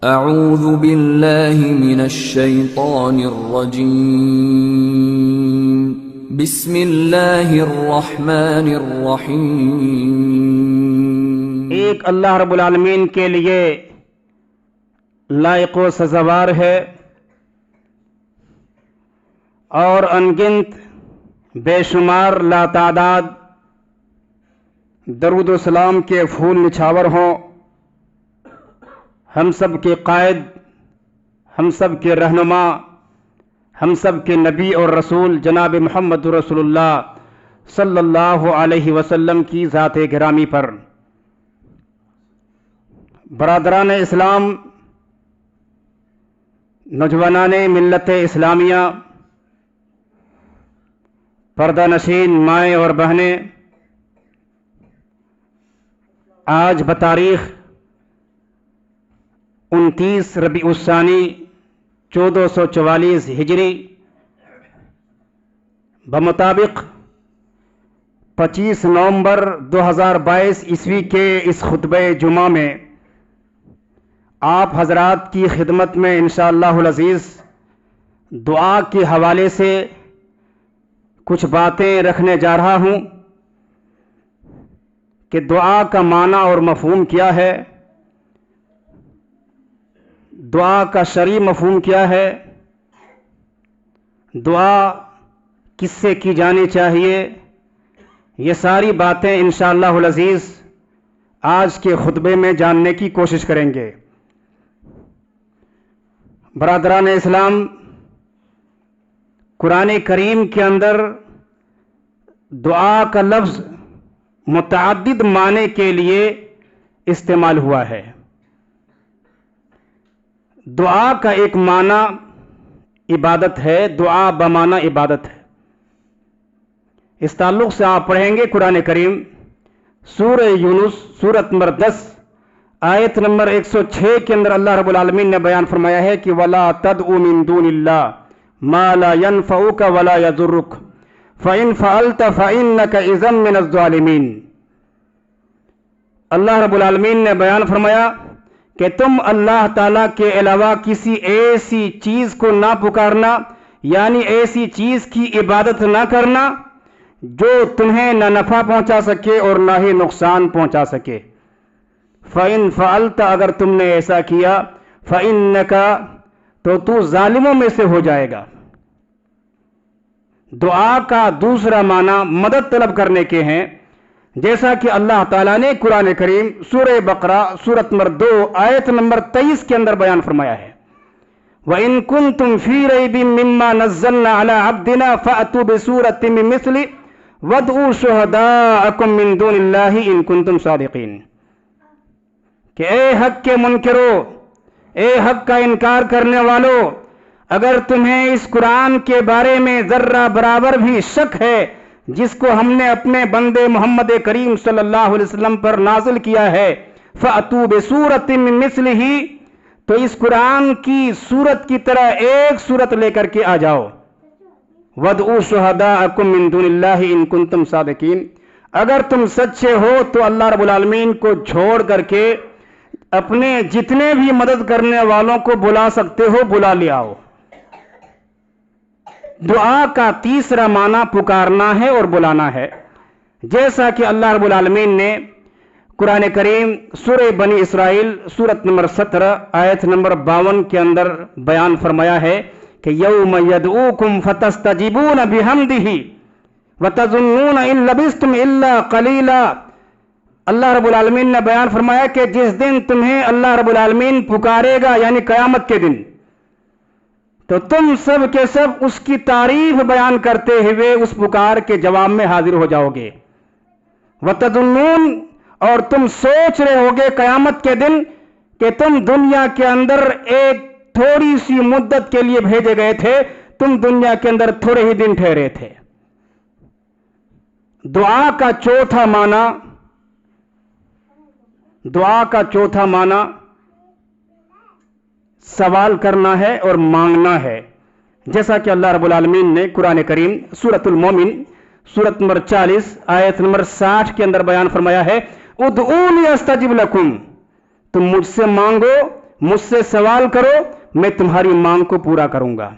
اعوذ باللہ من الشیطان الرجیم بسم اللہ الرحمن الرحیم۔ ایک اللہ رب العالمین کے لیے لائق و سزاوار ہے اور انگنت بے شمار لاتعداد درود و سلام کے پھول نچھاور ہوں، ہم سب کے قائد، ہم سب کے رہنما، ہم سب کے نبی اور رسول جناب محمد رسول اللہ صلی اللہ علیہ وسلم کی ذات گرامی پر۔ برادران اسلام، نوجوانان ملت اسلامیہ، پردہ نشین مائیں اور بہنیں، آج بتاریخ 29 ربیع الثانی 1444 ہجری بمطابق 25 نومبر 2022 عیسوی کے اس خطبہ جمعہ میں آپ حضرات کی خدمت میں انشاءاللہ العزیز دعا کے حوالے سے کچھ باتیں رکھنے جا رہا ہوں کہ دعا کا معنی اور مفہوم کیا ہے، دعا کا شرعی مفہوم کیا ہے، دعا کس سے کی جانی چاہیے، یہ ساری باتیں انشاءاللہ العزیز آج کے خطبے میں جاننے کی کوشش کریں گے۔ برادران اسلام، قرآن کریم کے اندر دعا کا لفظ متعدد معنی کے لیے استعمال ہوا ہے۔ دعا کا ایک معنی عبادت ہے، دعا بمعنی عبادت ہے۔ اس تعلق سے آپ پڑھیں گے قرآن کریم سورہ یونس سورت نمبر 10 آیت نمبر 106 کے اندر اللہ رب العالمین نے بیان فرمایا ہے کہ وَلَا تَدْعُ مِن دُونِ اللَّهِ مَا لَا يَنفَعُكَ وَلَا يَضُرُّكَ فَإِن فَعَلْتَ فَإِنَّكَ إِذًا مِنَ الظَّالِمِينَ۔ اللہ رب العالمین نے بیان فرمایا کہ تم اللہ تعالیٰ کے علاوہ کسی ایسی چیز کو نہ پکارنا، یعنی ایسی چیز کی عبادت نہ کرنا جو تمہیں نہ نفع پہنچا سکے اور نہ ہی نقصان پہنچا سکے۔ فَإِن فَعَلْتَ، اگر تم نے ایسا کیا، فَإِنَّكَ، تو ظالموں میں سے ہو جائے گا۔ دعا کا دوسرا معنی مدد طلب کرنے کے ہیں، جیسا کہ اللہ تعالیٰ نے قرآن کریم سورہ بقرہ سورت نمبر 2 آیت نمبر 23 کے اندر بیان فرمایا ہے وَإِن كُنتُمْ فِي رَيْبٍ مِّمَّا نَزَّلْنَا عَلَىٰ عَبْدِنَا فَأْتُوا بِسُورَةٍ مِّن مِّثْلِهِ وَادْعُوا شُهَدَاءَكُم مِّن دُونِ اللَّهِ إِن كُنتُمْ صَادِقِينَ، کہ اے حق کے منکرو، اے حق کا انکار کرنے والو، اگر تمہیں اس قرآن کے بارے میں ذرہ برابر بھی شک ہے جس کو ہم نے اپنے بندے محمد کریم صلی اللہ علیہ وسلم پر نازل کیا ہے، فَأْتُوا بِسُورَةٍ مِّن مِّثْلِهِ، تو اس قرآن کی سورت کی طرح ایک سورت لے کر کے آ جاؤ۔ وَادْعُوا شُهَدَاءَكُم مِّن دُونِ اللَّهِ إِن كُنتُمْ صَادِقِينَ، اگر تم سچے ہو تو اللہ رب العالمین کو چھوڑ کر کے اپنے جتنے بھی مدد کرنے والوں کو بلا سکتے ہو بلا لے آؤ۔ دعا کا تیسرا معنی پکارنا ہے اور بلانا ہے، جیسا کہ اللہ رب العالمین نے قرآن کریم سورہ بنی اسرائیل سورت نمبر 17 آیت نمبر 52 کے اندر بیان فرمایا ہے کہ یوم یدعوکم فتستجیبون بحمدہ وتظنون ان لبثتم الا قلیلا۔ اللہ رب العالمین نے بیان فرمایا کہ جس دن تمہیں اللہ رب العالمین پکارے گا، یعنی قیامت کے دن، تو تم سب کے سب اس کی تعریف بیان کرتے ہوئے اس پکار کے جواب میں حاضر ہو جاؤ گے۔ وَتَظُنُّونَ، اور تم سوچ رہے ہوگے قیامت کے دن کہ تم دنیا کے اندر ایک تھوڑی سی مدت کے لیے بھیجے گئے تھے، تم دنیا کے اندر تھوڑے ہی دن ٹھہرے تھے۔ دعا کا چوتھا معنی سوال کرنا ہے اور مانگنا ہے، جیسا کہ اللہ رب العالمین نے قرآن کریم سورۃ المومن سورت نمبر 40 آیت نمبر 60 کے اندر بیان فرمایا ہے ادعونی استجب لکم، تم مجھ سے مانگو مجھ سے سوال کرو، میں تمہاری مانگ کو پورا کروں گا۔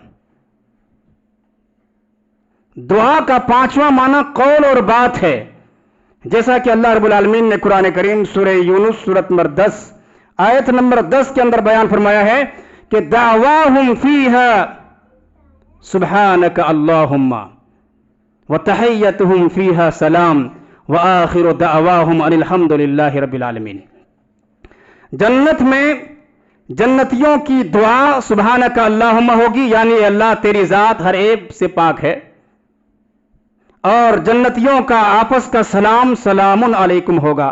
دعا کا پانچواں معنی قول اور بات ہے، جیسا کہ اللہ رب العالمین نے قرآن کریم سورہ یونس سورت نمبر 10 آیت نمبر 10 کے اندر بیان فرمایا ہے کہ دعواہم فیہا سبحانک اللہم وتحیتہم فیہا سلام وآخر دعواہم ان الحمد للہ رب العالمین۔ جنت میں جنتیوں کی دعا سبحانک اللہم ہوگی، یعنی اللہ تیری ذات ہر عیب سے پاک ہے، اور جنتیوں کا آپس کا سلام سلام علیکم ہوگا،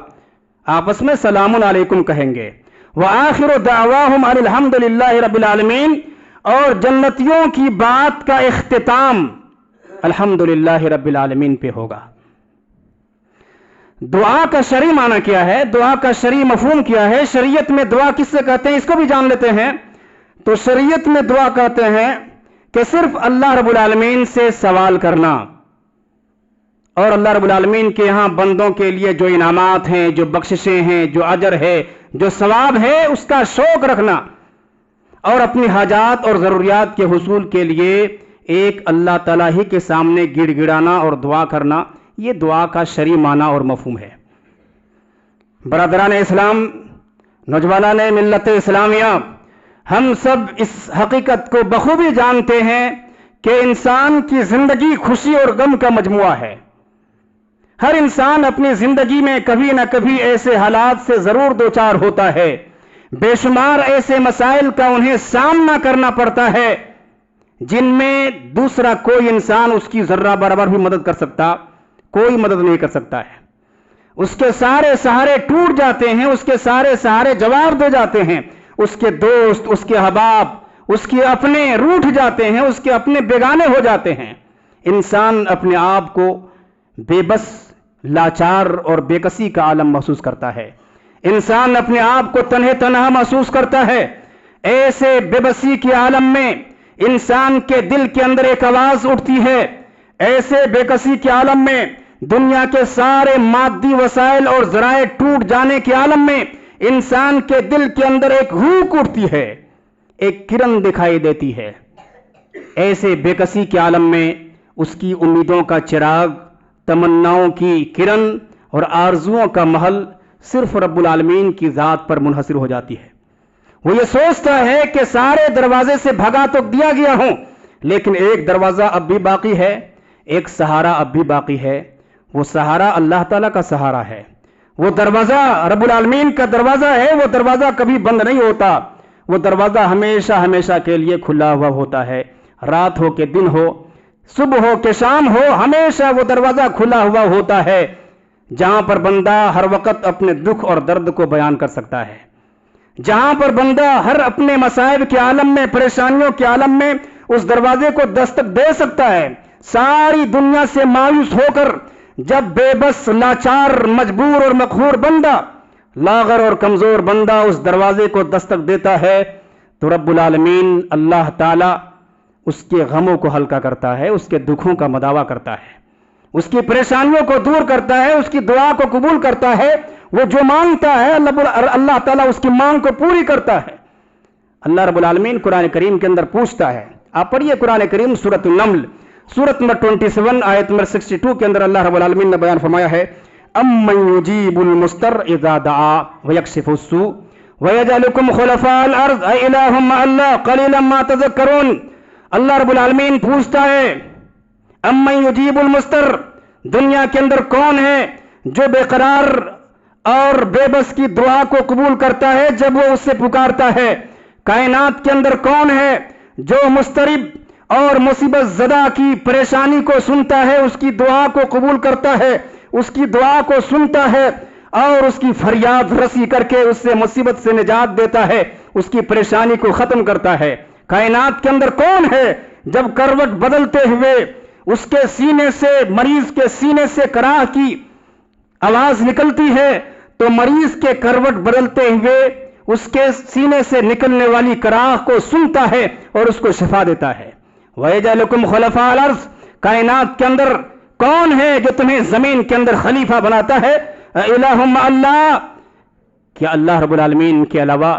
آپس میں سلام علیکم کہیں گے۔ وآخر دعواہم ان الحمد للہ رب العالمین، اور جنتیوں کی بات کا اختتام الحمد للہ رب العالمین پہ ہوگا۔ دعا کا شرعی معنی کیا ہے، دعا کا شرعی مفہوم کیا ہے، شریعت میں دعا کس سے کہتے ہیں اس کو بھی جان لیتے ہیں۔ تو شریعت میں دعا کہتے ہیں کہ صرف اللہ رب العالمین سے سوال کرنا، اور اللہ رب العالمین کے یہاں بندوں کے لیے جو انعامات ہیں، جو بخششیں ہیں، جو اجر ہے، جو ثواب ہے، اس کا شوق رکھنا، اور اپنی حاجات اور ضروریات کے حصول کے لیے ایک اللہ تعالیٰ ہی کے سامنے گڑ گڑانا اور دعا کرنا، یہ دعا کا شرعی معنی اور مفہوم ہے۔ برادران اسلام، نوجوانان ملت اسلامیہ، ہم سب اس حقیقت کو بخوبی جانتے ہیں کہ انسان کی زندگی خوشی اور غم کا مجموعہ ہے۔ ہر انسان اپنی زندگی میں کبھی نہ کبھی ایسے حالات سے ضرور دوچار ہوتا ہے، بے شمار ایسے مسائل کا انہیں سامنا کرنا پڑتا ہے جن میں دوسرا کوئی انسان اس کی ذرہ برابر بھی مدد کر سکتا، کوئی مدد نہیں کر سکتا ہے۔ اس کے سارے سہارے ٹوٹ جاتے ہیں، اس کے سارے سہارے جواب دے جاتے ہیں، اس کے دوست، اس کے احباب، اس کے اپنے روٹھ جاتے ہیں، اس کے اپنے بیگانے ہو جاتے ہیں۔ انسان اپنے آپ کو بے بس، لاچار اور بے کسی کا عالم محسوس کرتا ہے۔ انسان اپنے آپ کو تنہے تنہا محسوس کرتا ہے۔ ایسے بے بسی کے عالم میں انسان کے دل کے اندر ایک آواز اٹھتی ہے، ایسے بے کسی کے عالم میں، دنیا کے سارے مادی وسائل اور ذرائع ٹوٹ جانے کے عالم میں انسان کے دل کے اندر ایک ہوک اٹھتی ہے، ایک کرن دکھائی دیتی ہے۔ ایسے بے کسی کے عالم میں اس کی امیدوں کا چراغ، تمناؤں کی کرن اور آرزوؤں کا محل صرف رب العالمین کی ذات پر منحصر ہو جاتی ہے۔ وہ یہ سوچتا ہے کہ سارے دروازے سے بھگا تو دیا گیا ہوں، لیکن ایک دروازہ اب بھی باقی ہے، ایک سہارا اب بھی باقی ہے۔ وہ سہارا اللہ تعالیٰ کا سہارا ہے، وہ دروازہ رب العالمین کا دروازہ ہے، وہ دروازہ کبھی بند نہیں ہوتا، وہ دروازہ ہمیشہ ہمیشہ کے لیے کھلا ہوا ہوتا ہے۔ رات ہو کہ دن ہو، صبح ہو کہ شام ہو، ہمیشہ وہ دروازہ کھلا ہوا ہوتا ہے، جہاں پر بندہ ہر وقت اپنے دکھ اور درد کو بیان کر سکتا ہے، جہاں پر بندہ ہر اپنے مصائب کے عالم میں، پریشانیوں کے عالم میں اس دروازے کو دستک دے سکتا ہے۔ ساری دنیا سے مایوس ہو کر جب بے بس، لاچار، مجبور اور مقہور بندہ، لاغر اور کمزور بندہ اس دروازے کو دستک دیتا ہے تو رب العالمین اللہ تعالی اس کے غموں کو ہلکا کرتا ہے، اس کے دکھوں کا مداوا کرتا ہے، اس کی پریشانیوں کو دور کرتا ہے، اس کی دعا کو قبول کرتا ہے۔ وہ جو مانگتا ہے اللہ تعالیٰ اس کی مانگ کو پوری کرتا ہے۔ اللہ رب العالمین قرآن کریم کے اندر پوچھتا ہے، آپ پڑھیے قرآن کریم سورۃ النمل سورت نمبر 27 آیت نمبر 62 کے اندر اللہ رب العالمین نے بیان فرمایا ہے، امن یجیب المضطر اذا دعا ویکشف السوء ویجعلکم خلفاء الارض االہ مع اللہ قلیلا ما تذکرون۔ اللہ رب العالمین پوچھتا ہے، امن یجیب المضطر، دنیا کے اندر کون ہے جو بے قرار اور بے بس کی دعا کو قبول کرتا ہے جب وہ اس سے پکارتا ہے؟ کائنات کے اندر کون ہے جو مضطرب اور مصیبت زدہ کی پریشانی کو سنتا ہے، اس کی دعا کو قبول کرتا ہے، اس کی دعا کو سنتا ہے اور اس کی فریاد رسی کر کے اس سے مصیبت سے نجات دیتا ہے، اس کی پریشانی کو ختم کرتا ہے؟ کائنات کے اندر کون ہے جب کروٹ بدلتے ہوئے اس کے سینے سے، مریض کے سینے سے کراہ کی آواز نکلتی ہے تو مریض کے کروٹ بدلتے ہوئے اس کے سینے سے نکلنے والی کراہ کو سنتا ہے اور اس کو شفا دیتا ہے؟ وَيَجْعَلُكُمْ خُلَفَاءَ الْأَرْضِ، کائنات کے اندر کون ہے جو تمہیں زمین کے اندر خلیفہ بناتا ہے؟ الہ مع اللہ، کیا اللہ رب العالمین کے علاوہ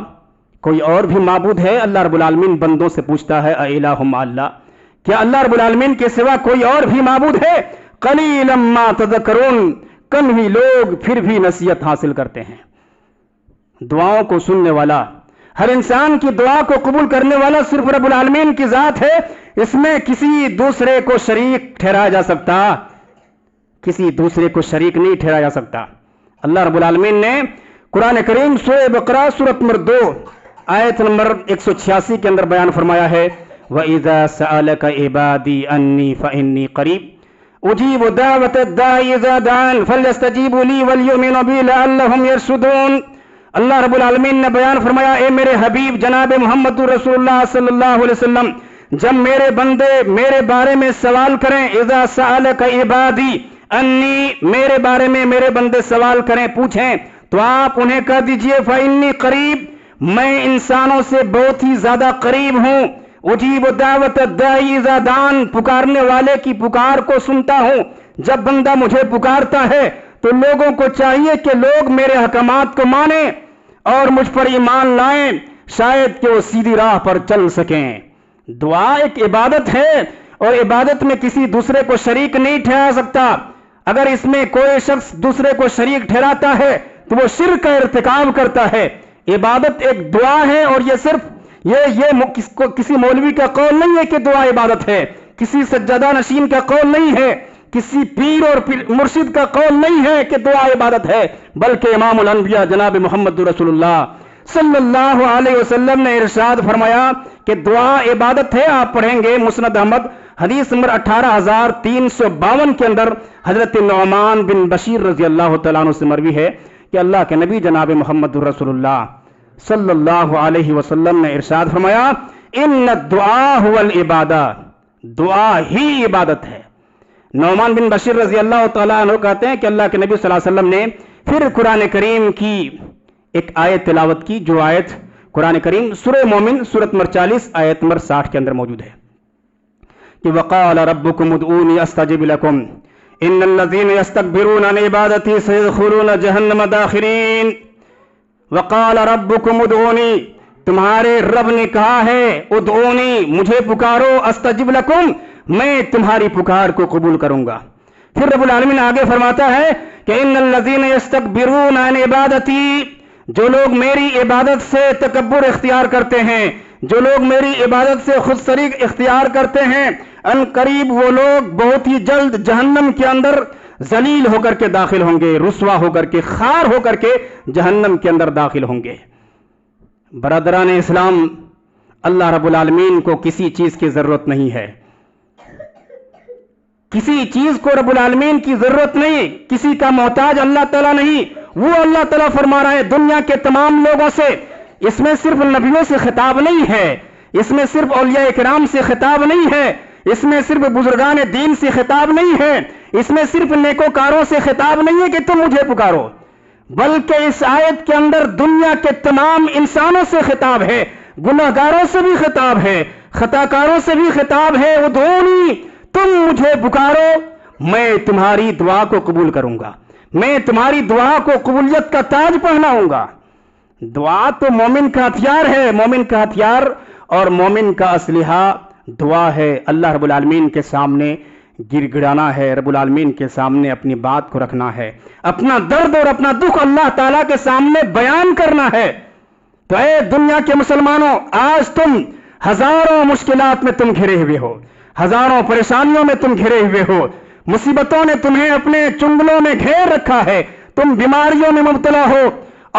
کوئی اور بھی معبود ہے؟ اللہ رب العالمین بندوں سے پوچھتا ہے اِلٰہٌ مع اللہ، کیا اللہ رب العالمین کے سوا کوئی اور بھی معبود ہے؟ قلیلا ما تذکرون، کم ہی لوگ پھر بھی نصیحت حاصل کرتے ہیں۔ دعاؤں کو سننے والا، ہر انسان کی دعا کو قبول کرنے والا صرف رب العالمین کی ذات ہے، اس میں کسی دوسرے کو شریک ٹھہرایا جا سکتا، کسی دوسرے کو شریک نہیں ٹھہرایا جا سکتا۔ اللہ رب العالمین نے قرآن کریم سورہ بقرہ سورت نمبر 2 آیت نمبر 186 کے اندر بیان فرمایا ہے وَإِذَا سَأَلَكَ عِبَادِي أَنِّي فَإِنِّي قَرِيبٌ أُجِيبُ دَعْوَةَ الدَّاعِ إِذَا دَعَانِ فَلْيَسْتَجِيبُوا لِي وَلْيُؤْمِنُوا بِي لَعَلَّهُمْ يَرْشُدُونَ۔ اللہ رب العالمین نے بیان فرمایا، اے میرے حبیب جناب محمد رسول اللہ صلی اللہ علیہ وسلم، جب میرے بندے میرے بارے میں سوال کریں، اذا سألک عبادی انی، میرے بارے میں میرے بندے سوال کریں، پوچھیں، تو آپ انہیں کہہ دیجئے فإنی قریب، میں انسانوں سے بہت ہی زیادہ قریب ہوں، اجیب دعوت الداعی اذا دعان، پکارنے والے کی پکار کو سنتا ہوں۔ جب بندہ مجھے پکارتا ہے تو لوگوں کو چاہیے کہ لوگ میرے احکامات کو مانیں اور مجھ پر ایمان لائیں، شاید کہ وہ سیدھی راہ پر چل سکیں۔ دعا ایک عبادت ہے اور عبادت میں کسی دوسرے کو شریک نہیں ٹھہرا سکتا۔ اگر اس میں کوئی شخص دوسرے کو شریک ٹھہراتا ہے تو وہ شرک کا ارتکاب کرتا ہے۔ عبادت ایک دعا ہے، اور یہ صرف کسی مولوی کا قول نہیں ہے کہ دعا عبادت ہے، کسی سجادہ نشین کا قول نہیں ہے، کسی پیر اور مرشد کا قول نہیں ہے کہ دعا عبادت ہے، بلکہ امام الانبیاء جناب محمد رسول اللہ صلی اللہ علیہ وسلم نے ارشاد فرمایا کہ دعا عبادت ہے۔ آپ پڑھیں گے مسند احمد حدیث نمبر 18352 کے اندر حضرت نعمان بن بشیر رضی اللہ تعالیٰ عنہ سے مروی ہے کہ اللہ کے نبی جناب محمد رسول اللہ صلی اللہ علیہ وسلم نے ارشاد فرمایا ان الدعاء هو العبادہ، دعا ہی عبادت ہے۔ نعمان بن بشیر رضی اللہ تعالیٰ عنہ کہتے ہیں کہ اللہ کے نبی صلی اللہ علیہ وسلم نے پھر قرآن کریم کی ایک آیت تلاوت کی، جو آیت قرآن کریم سورہ مومن سورت نمبر 40 آیت نمبر 60 کے اندر موجود ہے کہ وقال ربکم ادعونی استجب لکم ان الذین یستکبرون عن عبادتی سیدخلون جہنم داخرین۔ وقال ربکم ادعونی، تمہارے رب نے کہا ہے ادعونی، مجھے پکارو، استجب لکم، میں تمہاری پکار کو قبول کروں گا۔ پھر رب العالمین آگے فرماتا ہے کہ ان الذین یستکبرون عن عبادتی، جو لوگ میری عبادت سے تکبر اختیار کرتے ہیں، جو لوگ میری عبادت سے خود شریک اختیار کرتے ہیں، ان قریب وہ لوگ بہت ہی جلد جہنم کے اندر ذلیل ہو کر کے داخل ہوں گے، رسوا ہو کر کے، خار ہو کر کے جہنم کے اندر داخل ہوں گے۔ برادران اسلام، اللہ رب العالمین کو کسی چیز کی ضرورت نہیں ہے، کسی چیز کو رب العالمین کی ضرورت نہیں، کسی کا محتاج اللہ تعالیٰ نہیں۔ وہ اللہ تعالیٰ فرما رہا ہے دنیا کے تمام لوگوں سے، اس میں صرف نبیوں سے خطاب نہیں ہے، اس میں صرف اولیاء کرام سے خطاب نہیں ہے، اس میں صرف بزرگان دین سے خطاب نہیں ہے، اس میں صرف نیکوکاروں سے خطاب نہیں ہے کہ تم مجھے پکارو، بلکہ اس آیت کے اندر دنیا کے تمام انسانوں سے خطاب ہے، گناہگاروں سے بھی خطاب ہے، خطاکاروں سے بھی خطاب ہے۔ ادعونی، تم مجھے پکارو، میں تمہاری دعا کو قبول کروں گا، میں تمہاری دعا کو قبولیت کا تاج پہناؤں گا۔ دعا تو مومن کا ہتھیار ہے، مومن کا ہتھیار اور مومن کا اسلحہ دعا ہے۔ اللہ رب العالمین کے سامنے گر گڑانا ہے، رب العالمین کے سامنے اپنی بات کو رکھنا ہے، اپنا درد اور اپنا دکھ اللہ تعالیٰ کے سامنے بیان کرنا ہے۔ تو اے دنیا کے مسلمانوں، آج تم ہزاروں مشکلات میں تم گھرے ہوئے ہو، ہزاروں پریشانیوں میں تم گھرے ہوئے ہو، مصیبتوں نے تمہیں اپنے چنگلوں میں گھیر رکھا ہے، تم بیماریوں میں مبتلا ہو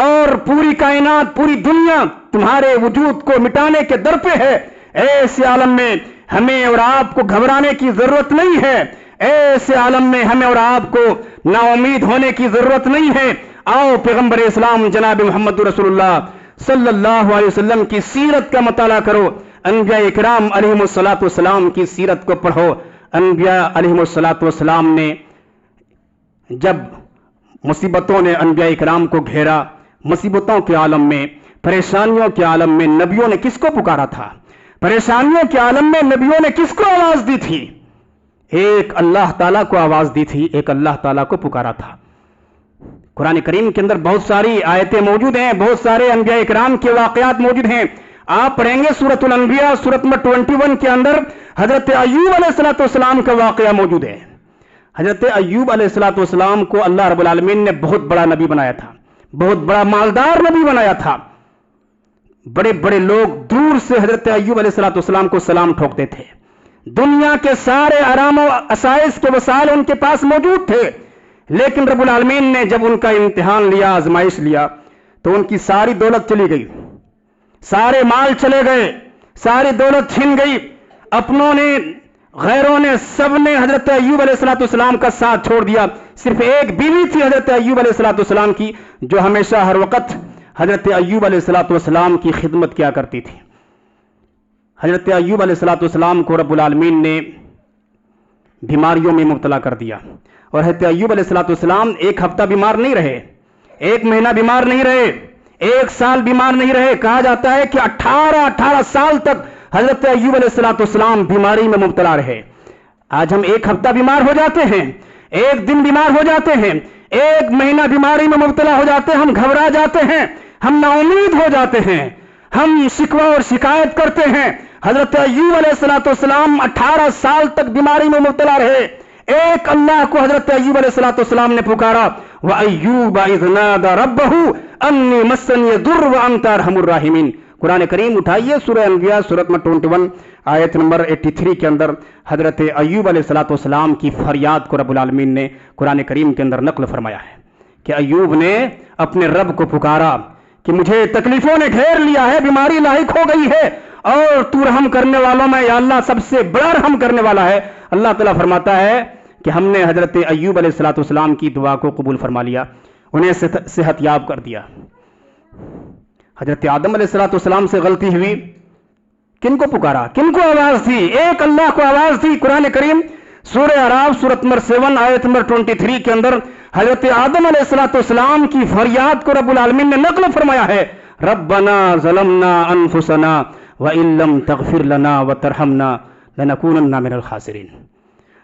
اور پوری کائنات، پوری دنیا تمہارے وجود کو مٹانے کے در پہ ہے۔ ایسے عالم میں ہمیں اور آپ کو گھبرانے کی ضرورت نہیں ہے، ایسے عالم میں ہمیں اور آپ کو نا امید ہونے کی ضرورت نہیں ہے۔ آؤ پیغمبر اسلام جناب محمد رسول اللہ صلی اللہ علیہ وسلم کی سیرت کا مطالعہ کرو، انبیاء اکرام علیہم الصلوۃ والسلام کی سیرت کو پڑھو۔ انبیاء علیہم الصلوۃ والسلام نے جب مصیبتوں نے انبیاء اکرام کو گھیرا، مصیبتوں کے عالم میں، پریشانیوں کے عالم میں نبیوں نے کس کو پکارا تھا؟ پریشانیوں کے عالم میں نبیوں نے کس کو آواز دی تھی؟ ایک اللہ تعالیٰ کو آواز دی تھی، ایک اللہ تعالیٰ کو پکارا تھا۔ قرآن کریم کے اندر بہت ساری آیتیں موجود ہیں، بہت سارے انبیاء اکرام کے واقعات موجود ہیں. آپ پڑھیں گے سورۃ الانبیاء سورۃ نمبر 21 کے اندر حضرت ایوب علیہ السلام کا واقعہ موجود ہے. حضرت ایوب علیہ السلام کو اللہ رب العالمین نے بہت بڑا نبی بنایا تھا، بہت بڑا مالدار نبی بنایا تھا. بڑے بڑے لوگ دور سے حضرت ایوب علیہ السلام کو سلام ٹھوکتے تھے. دنیا کے سارے آرام و آسائش کے وسائل ان کے پاس موجود تھے، لیکن رب العالمین نے جب ان کا امتحان لیا، آزمائش لیا، تو ان کی ساری دولت چلی گئی، سارے مال چلے گئے، ساری دولت چھن گئی. اپنوں نے، غیروں نے، سب نے حضرت ایوب علیہ السلام کا ساتھ چھوڑ دیا. صرف ایک بیوی تھی حضرت ایوب علیہ السلام کی، جو ہمیشہ ہر وقت حضرت ایوب علیہ السلام کی خدمت کیا کرتی تھی. حضرت ایوب علیہ السلام کو رب العالمین نے بیماریوں میں مبتلا کر دیا، اور حضرت ایوب علیہ السلام ایک ہفتہ بیمار نہیں رہے، ایک مہینہ بیمار نہیں رہے، ایک سال بیمار نہیں رہے. کہا جاتا ہے کہ 18 سال تک حضرت ایوب علیہ السلام بیماری میں مبتلا رہے. آج ہم ایک ہفتہ بیمار ہو جاتے ہیں، ایک دن بیمار ہو جاتے ہیں، ایک مہینہ بیماری میں مبتلا ہو جاتے ہیں، ہم گھبرا جاتے ہیں، ہم نا امید ہو جاتے ہیں، ہم شکوہ اور شکایت کرتے ہیں. حضرت ایوب علیہ السلام 18 سال تک بیماری میں مبتلا رہے. ایک اللہ کو حضرت ایوب علیہ السلام نے پکارا، وَأَيُّوبَ إِذْ نَادَى رَبَّهُ أَنِّي مَسَّنِيَ الضُّرُّ وَأَنْتَ أَرْحَمُ الرَّاحِمِينَ. قرآن کریم اٹھائیے سورہ انبیاء سورۃ نمبر 21 آیت نمبر 83 کے اندر حضرت ایوب علیہ السلام کی فریاد کو رب العالمین نے قرآن کریم کے اندر نقل فرمایا ہے کہ ایوب نے اپنے رب کو پکارا کہ مجھے تکلیفوں نے گھیر لیا ہے، بیماری لاحق ہو گئی ہے، اور تو رحم کرنے والوں میں یا اللہ سب سے بڑا رحم کرنے والا ہے. اللہ تعالیٰ فرماتا ہے کہ ہم نے حضرت ایوب علیہ السلام کی دعا کو قبول فرما لیا، انہیں صحت یاب کر دیا. حضرت آدم علیہ السلام سے غلطی ہوئی، کن کو پکارا، کن کو آواز دی؟ ایک اللہ کو آواز دی. قرآن کریم سورہ اعراف سورۃ نمبر 7 آیت نمبر 23 کے اندر حضرت آدم علیہ السلام کی فریاد کو رب العالمین نے نقل فرمایا ہے، ربنا ظلمنا انفسنا وَإِن لَّمْ تَغْفِرْ لَنَا وَتَرْحَمْنَا لَنَكُونَنَّ مِنَ الْخَاسِرِينَ.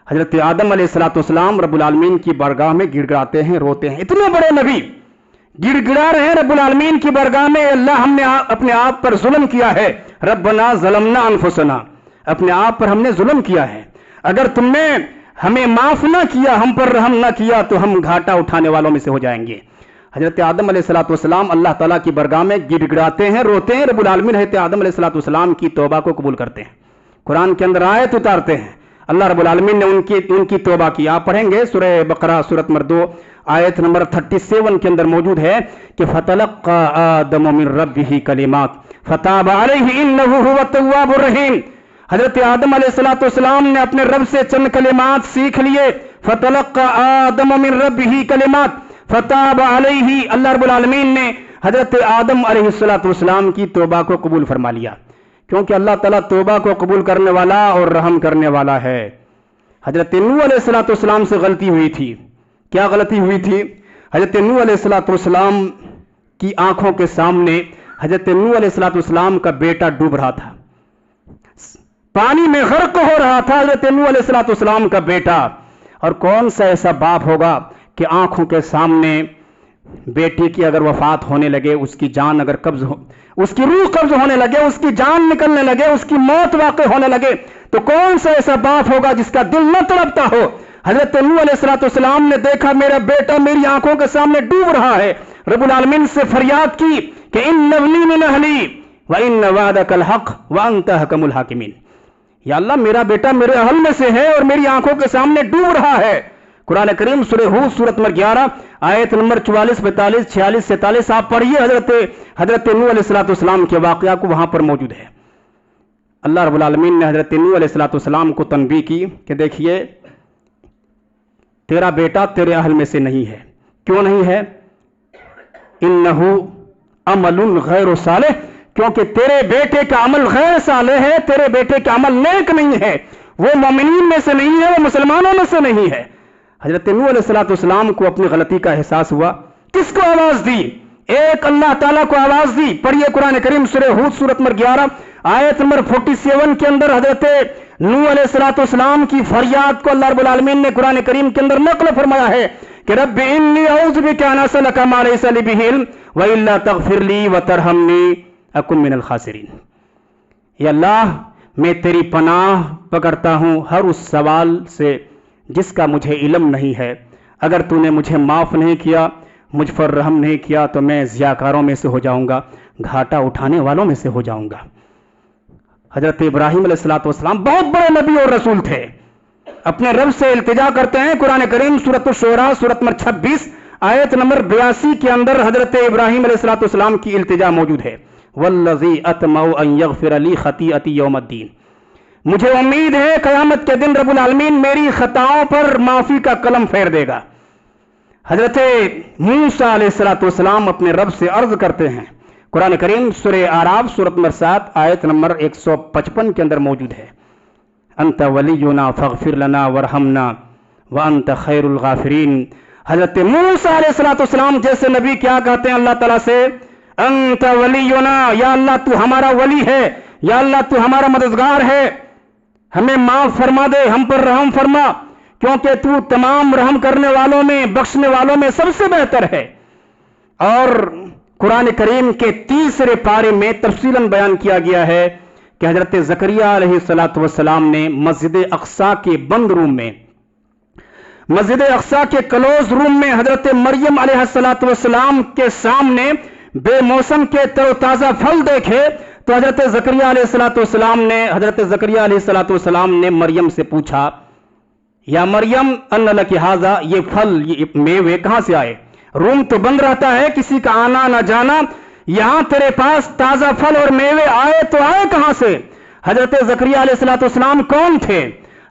حضرت آدم علیہ السلام رب العالمین کی بارگاہ میں گڑ گڑاتے ہیں، روتے ہیں. اتنے بڑے نبی گڑ گڑا رہے ہیں رب العالمین کی بارگاہ میں، اللہ ہم نے اپنے آپ پر ظلم کیا ہے، ربنا ظلمنا انفسنا، اپنے آپ پر ہم نے ظلم کیا ہے، اگر تم نے ہمیں معاف نہ کیا، ہم پر رحم نہ کیا، تو ہم گھاٹا اٹھانے والوں میں سے ہو جائیں گے. حضرت آدم علیہ السلام اللہ تعالیٰ کی بارگاہ میں گڑ گڑاتے ہیں، روتے ہیں. رب العالمین حضرت آدم علیہ السلام کی توبہ کو قبول کرتے ہیں، قرآن کے اندر آیت اتارتے ہیں. اللہ رب العالمین نے ان کی توبہ کی. آپ پڑھیں گے سورہ بقرہ سورۃ نمبر 2 آیت نمبر 37 کے اندر موجود ہے کہ فَتَلَقَّى آدَمُ مِن رَّبِّهِ كَلِمَاتٍ فَتَابَ عَلَيْهِ إِنَّهُ هُوَ التَّوَّابُ الرَّحِيمُ. حضرت آدم علیہ السلام نے اپنے رب سے چند کلمات سیکھ لیے. فَتَلَقَّى آدَمُ مِن رَّبِّهِ كَلِمَاتٍ فَتَابَ عَلَيْهِ. اللہ رب العالمین نے حضرت آدم علیہ السلام کی توبہ کو قبول فرما لیا، کیونکہ اللہ تعالیٰ توبہ کو قبول کرنے والا اور رحم کرنے والا ہے. حضرت نوح علیہ السلام سے غلطی ہوئی تھی. کیا غلطی ہوئی تھی؟ حضرت نوح علیہ السلام کی آنکھوں کے سامنے حضرت نوح علیہ السلام کا بیٹا ڈوب رہا تھا، پانی میں غرق ہو رہا تھا حضرت نوح علیہ السلام کا بیٹا. اور کون سا ایسا باپ ہوگا کہ آنکھوں کے سامنے بیٹی کی اگر وفات ہونے لگے، اس کی جان اگر اس کی روح قبض ہونے لگے، اس کی جان نکلنے لگے، اس کی موت واقع ہونے لگے، تو کون سا ایسا باپ ہوگا جس کا دل نہ تڑپتا ہو؟ حضرت نوح علیہ السلام نے دیکھا میرا بیٹا میری آنکھوں کے سامنے ڈوب رہا ہے، رب العالمین سے فریاد کی کہ ان ابنی من اہلی وان وعدک الحق وانت احکم الحاکمین. یا اللہ میرا بیٹا میرے اہل میں سے ہے اور میری آنکھوں کے سامنے ڈوب رہا ہے. قرآن کریم سورہ ہود سورۃ نمبر 11 آیت نمبر 44 45 46 47 آپ پڑھیے. حضرت نوح علیہ السلام کے واقعہ کو وہاں پر موجود ہے. اللہ رب العالمین نے حضرت نوح علیہ السلام کو تنبیہ کی کہ دیکھیے تیرا بیٹا تیرے اہل میں سے نہیں ہے. کیوں نہیں ہے؟ انہو عمل غیر صالح، کیونکہ تیرے بیٹے کا عمل غیر صالح ہے، تیرے بیٹے کا عمل نیک نہیں ہے، وہ مومنین میں سے نہیں ہے، وہ مسلمانوں میں سے نہیں ہے. حضرت نوح علیہ السلام کو اپنی غلطی کا احساس ہوا. کس کو آواز دی؟ ایک اللہ تعالیٰ کو آواز دی. پڑھیے قرآن کریم سورہ ہود سورۃ نمبر 11 آیت نمبر 47 کے اندر حضرت نوح علیہ السلام کی فریاد کو اللہ رب العالمین نے قرآن کریم کے اندر نقل فرمایا ہے کہ رب انی اعوذ بک ان اسألک ما لیس لی بہ علم والا تغفر لی وترحمنی اکن من الخاسرین۔ یا اللہ میں تیری پناہ پکڑتا ہوں ہر اس سوال سے جس کا مجھے علم نہیں ہے، اگر تو نے مجھے معاف نہیں کیا، مجھ پر رحم نہیں کیا تو میں ضیاءکاروں میں سے ہو جاؤں گا، گھاٹا اٹھانے والوں میں سے ہو جاؤں گا۔ حضرت ابراہیم علیہ الصلوۃ والسلام بہت بڑے نبی اور رسول تھے، اپنے رب سے التجا کرتے ہیں۔ قرآن کریم سورۃ الشعراء سورۃ نمبر 26 آیت نمبر 82 کے اندر حضرت ابراہیم علیہ الصلوۃ والسلام کی التجا موجود ہے، والذی اطمع ان یغفر لی خطیئتی یوم الدین، مجھے امید ہے قیامت کے دن رب العالمین میری خطاؤں پر معافی کا قلم پھیر دے گا۔ حضرت موسیٰ علیہ الصلوۃ والسلام اپنے رب سے عرض کرتے ہیں، قرآن کریم سورہ اعراف سورۃ نمبر 7 آیت نمبر 155 کے اندر موجود ہے، انت ولینا فاغفر لنا وارحمنا وانت خیر الغافرین۔ حضرت موسیٰ علیہ الصلوۃ والسلام جیسے نبی کیا کہتے ہیں اللہ تعالیٰ سے، انت ولینا، یا اللہ تو ہمارا ولی ہے، یا اللہ تو ہمارا مددگار ہے، ہمیں معاف فرما دے، ہم پر رحم فرما، کیونکہ تو تمام رحم کرنے والوں میں، بخشنے والوں میں سب سے بہتر ہے۔ اور قرآن کریم کے تیسرے پارے میں تفصیلاً بیان کیا گیا ہے کہ حضرت زکریا علیہ الصلوۃ والسلام نے مسجد اقصیٰ کے بند روم میں، مسجد اقصیٰ کے کلوز روم میں حضرت مریم علیہ الصلوۃ والسلام کے سامنے بے موسم کے تر و تازہ پھل دیکھے تو حضرت زکریا علیہ الصلوۃ والسلام نے مریم سے پوچھا، یا مریم ان لک ھذا، یہ پھل، یہ میوے کہاں سے آئے؟ روم تو بند رہتا ہے، کسی کا آنا نہ جانا، یہاں تیرے پاس تازہ پھل اور میوے آئے تو آئے کہاں سے؟ حضرت زکریا علیہ الصلوۃ والسلام کون تھے؟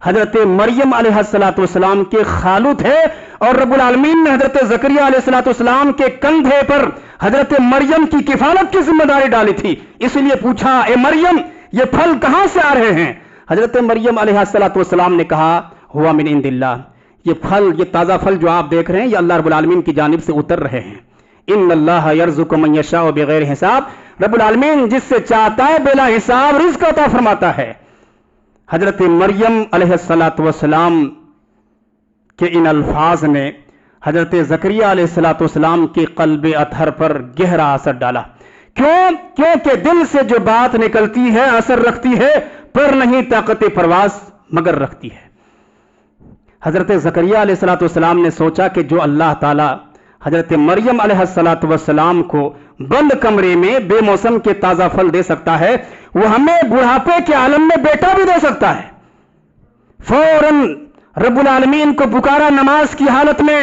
حضرت مریم علیہ الصلوۃ والسلام کے خالو تھے، اور رب العالمین نے حضرت زکریا علیہ الصلوۃ والسلام کے کندھے پر حضرت مریم کی کفالت کی ذمہ داری ڈالی تھی، اس لیے پوچھا، اے مریم یہ پھل کہاں سے آ رہے ہیں؟ حضرت مریم علیہ الصلوۃ والسلام نے کہا، ہوا من عند اللہ، یہ پھل، یہ تازہ پھل جو آپ دیکھ رہے ہیں یہ اللہ رب العالمین کی جانب سے اتر رہے ہیں۔ ان اللہ یرزق من یشاء بغیر حساب، رب العالمین جس سے چاہتا ہے بلا حساب رزق عطا فرماتا ہے۔ حضرت مریم علیہ الصلوۃ والسلام کے ان الفاظ نے حضرت زکریا علیہ الصلوۃ والسلام کے قلب اطہر پر گہرا اثر ڈالا۔ کیونکہ دل سے جو بات نکلتی ہے اثر رکھتی ہے، پر نہیں طاقت پرواز مگر رکھتی ہے۔ حضرت زکریا علیہ الصلوۃ والسلام نے سوچا کہ جو اللہ تعالی حضرت مریم علیہ الصلوۃ والسلام کو بند کمرے میں بے موسم کے تازہ پھل دے سکتا ہے، وہ ہمیں بڑھاپے کے عالم میں بیٹا بھی دے سکتا ہے۔ فوراً رب العالمین کو پکارا نماز کی حالت میں۔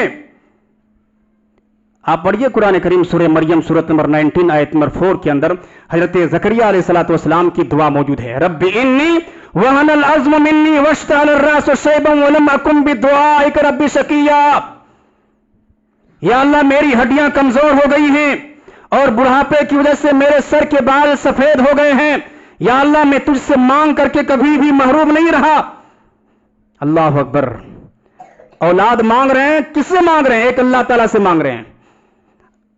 آپ پڑھیے قرآن کریم سورہ مریم سورۃ نمبر 19 آیت نمبر 4 کے اندر حضرت زکریا علیہ الصلوۃ والسلام کی دعا موجود ہے، رب انی وہن العظم منی واشتعل الراس شیبا ولم اکن بدعائک رب شقیا، یا اللہ میری ہڈیاں کمزور ہو گئی ہیں اور بڑھاپے کی وجہ سے میرے سر کے بال سفید ہو گئے ہیں، یا اللہ میں تجھ سے مانگ کر کے کبھی بھی محروم نہیں رہا۔ اللہ اکبر، اولاد مانگ رہے ہیں، کس سے مانگ رہے ہیں؟ ایک اللہ تعالیٰ سے مانگ رہے ہیں۔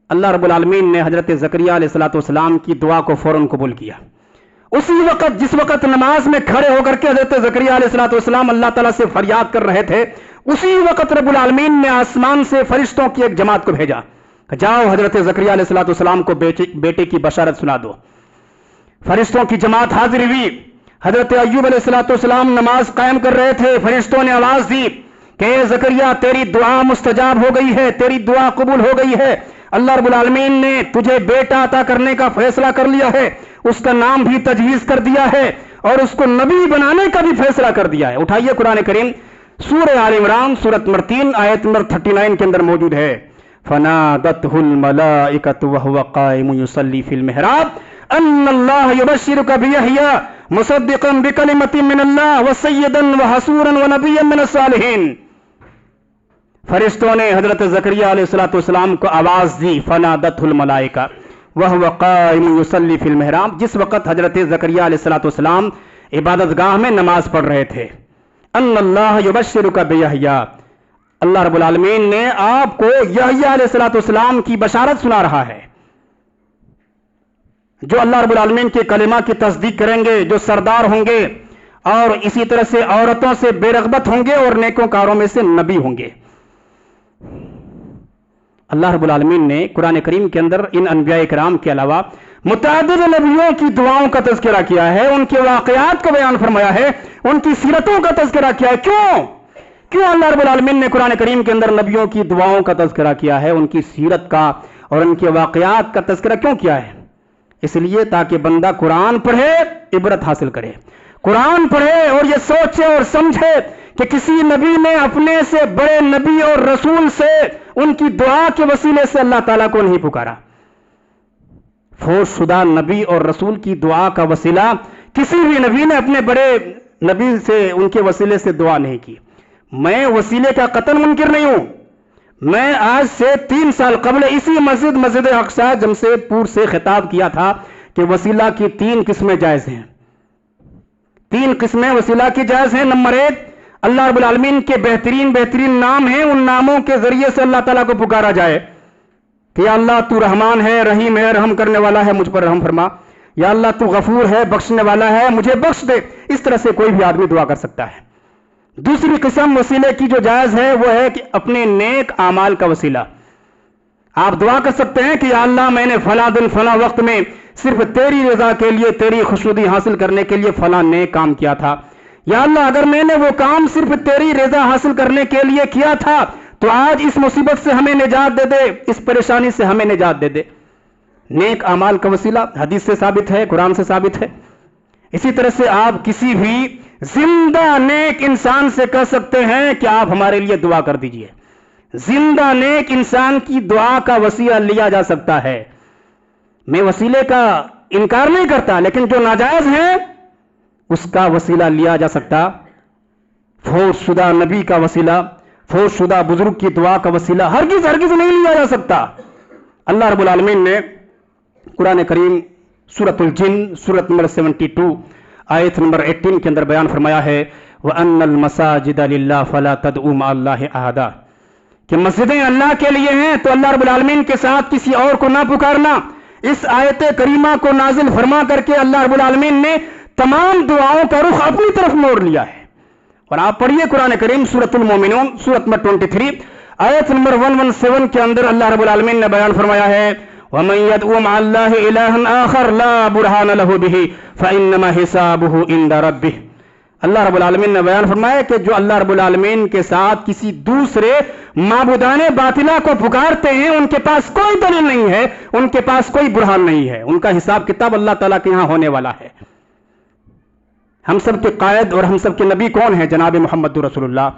اللہ رب العالمین نے حضرت زکریا علیہ الصلوۃ والسلام کی دعا کو فوراً قبول کیا۔ اسی وقت جس وقت نماز میں کھڑے ہو کر کے حضرت زکریا علیہ الصلوۃ والسلام اللہ تعالیٰ سے فریاد کر رہے تھے، اسی وقت رب العالمین نے آسمان سے فرشتوں کی ایک جماعت کو بھیجا، جاؤ حضرت زکریا علیہ الصلوۃ والسلام کو بیٹے کی بشارت سنا دو۔ فرشتوں کی جماعت حاضر ہوئی۔ حضرت ایوب علیہ الصلوۃ والسلام نماز قائم کر رہے تھے، فرشتوں نے آواز دی کہ اے زکریا تیری دعا مستجاب ہو گئی ہے، تیری دعا قبول ہو گئی ہے، اللہ رب العالمین نے تجھے بیٹا عطا کرنے کا فیصلہ کر لیا ہے، اس کا نام بھی تجویز کر دیا ہے اور اس کو نبی بنانے کا بھی فیصلہ کر دیا ہے۔ اٹھائیے قرآن کریم سورہ آل عمران سورۃ نمبر 3 آیت نمبر 39 کے اندر موجود ہے، فنادته الملائکۃ وهو قائم یصلی فی المحراب ان اللہ یبشرک بیحییٰ مصدقا بکلمۃ من اللہ وسیدا وحصورا ونبیا من الصالحین۔ فرشتوں نے حضرت زکریا علیہ الصلوۃ والسلام کو آواز دی، فنادته الملائکہ وهو قائم یصلی فی المحراب، جس وقت حضرت زکریا علیہ الصلوۃ والسلام عبادت گاہ میں نماز پڑھ رہے تھے، ان اللہ یبشرک بیحییٰ، اللہ رب العالمین نے آپ کو یحییٰ علیہ الصلوۃ والسلام کی بشارت سنا رہا ہے، جو اللہ رب العالمین کے کلمہ کی تصدیق کریں گے، جو سردار ہوں گے اور اسی طرح سے عورتوں سے بے رغبت ہوں گے اور نیکوکاروں میں سے نبی ہوں گے۔ اللہ رب العالمین نے قرآن کریم کے اندر ان انبیاء کرام کے علاوہ متعدد نبیوں کی دعاؤں کا تذکرہ کیا ہے، ان کے واقعات کو بیان فرمایا ہے، ان کی سیرتوں کا تذکرہ کیا ہے۔ کیوں اللہ رب العالمین نے قرآن کریم کے اندر نبیوں کی دعاؤں کا تذکرہ کیا ہے، ان کی سیرت کا اور ان کے واقعات کا تذکرہ کیوں کیا ہے؟ اس لیے تاکہ بندہ قرآن پڑھے، عبرت حاصل کرے، قرآن پڑھے اور یہ سوچے اور سمجھے کہ کسی نبی نے اپنے سے بڑے نبی اور رسول سے ان کی دعا کے وسیلے سے اللہ تعالیٰ کو نہیں پکارا۔ فوت شدہ نبی اور رسول کی دعا کا وسیلہ کسی بھی نبی نے اپنے بڑے نبی سے ان کے وسیلے سے دعا نہیں کی۔ میں وسیلے کا قطعاً منکر نہیں ہوں۔ میں آج سے 3 سال قبل اسی مسجد اقصی جمشید پور سے خطاب کیا تھا کہ وسیلہ کی 3 قسمیں جائز ہیں۔ 3 قسمیں وسیلہ کی جائز ہیں۔ نمبر 1، اللہ رب العالمین کے بہترین نام ہیں، ان ناموں کے ذریعے سے اللہ تعالیٰ کو پکارا جائے کہ یا اللہ تو رحمان ہے، رحیم ہے، رحم کرنے والا ہے، مجھ پر رحم فرما، یا اللہ تو غفور ہے، بخشنے والا ہے، مجھے بخش دے۔ اس طرح سے کوئی بھی آدمی دعا کر سکتا ہے۔ دوسری قسم وسیلے کی جو جائز ہے وہ ہے کہ اپنے نیک اعمال کا وسیلہ۔ آپ دعا کر سکتے ہیں کہ یا اللہ میں نے فلاں دن فلاں وقت میں صرف تیری رضا کے لیے، تیری خوشنودی حاصل کرنے کے لیے فلاں نیک کام کیا تھا، یا اللہ اگر میں نے وہ کام صرف تیری رضا حاصل کرنے کے لیے کیا تھا تو آج اس مصیبت سے ہمیں نجات دے دے، اس پریشانی سے ہمیں نجات دے دے۔ نیک اعمال کا وسیلہ حدیث سے ثابت ہے، قرآن سے ثابت ہے۔ اسی طرح سے آپ کسی بھی زندہ نیک انسان سے کہہ سکتے ہیں کہ آپ ہمارے لیے دعا کر دیجئے۔ زندہ نیک انسان کی دعا کا وسیلہ لیا جا سکتا ہے۔ میں وسیلے کا انکار نہیں کرتا، لیکن جو ناجائز ہے اس کا وسیلہ لیا جا سکتا۔ فوت شدہ نبی کا وسیلہ، فوت شدہ بزرگ کی دعا کا وسیلہ ہرگز نہیں لیا جا سکتا۔ اللہ رب العالمین نے قرآن کریم سورۃ الجن سورۃ نمبر 72 آیت نمبر 18 کے اندر بیان فرمایا ہے وَأَنَّ الْمَسَاجِدَ لِلَّهِ فَلَا تَدْعُوا مَعَ اللَّهِ أَحَدًا، کہ مسجدیں اللہ کے لیے ہیں تو اللہ رب العالمین کے ساتھ کسی اور کو نہ پکارنا۔ اس آیت کریمہ کو نازل فرما کر کے اللہ رب العالمین نے تمام دعاؤں کا رخ اپنی طرف موڑ لیا ہے۔ اور آپ پڑھیے قرآن کریم سورۃ المومنون سورۃ نمبر 23 آیت نمبر 117 کے اندر اللہ رب العالمین نے بیان فرمایا ہے وَمَن يَدْعُ مَعَ اللَّهِ إِلَٰهًا آخَرَ لَا بُرْهَانَ لَهُ بِهِ فَإِنَّمَا حِسَابُهُ عِندَ رَبِّهِ۔ اللہ رب العالمین نے بیان فرمایا کہ جو اللہ رب العالمین کے ساتھ کسی دوسرے معبودان باطلہ کو پکارتے ہیں ان کے پاس کوئی دلیل نہیں ہے، ان کے پاس کوئی برہان نہیں ہے، ان کا حساب کتاب اللہ تعالیٰ کے یہاں ہونے والا ہے۔ ہم سب کے قائد اور ہم سب کے نبی کون ہیں؟ جناب محمد رسول اللہ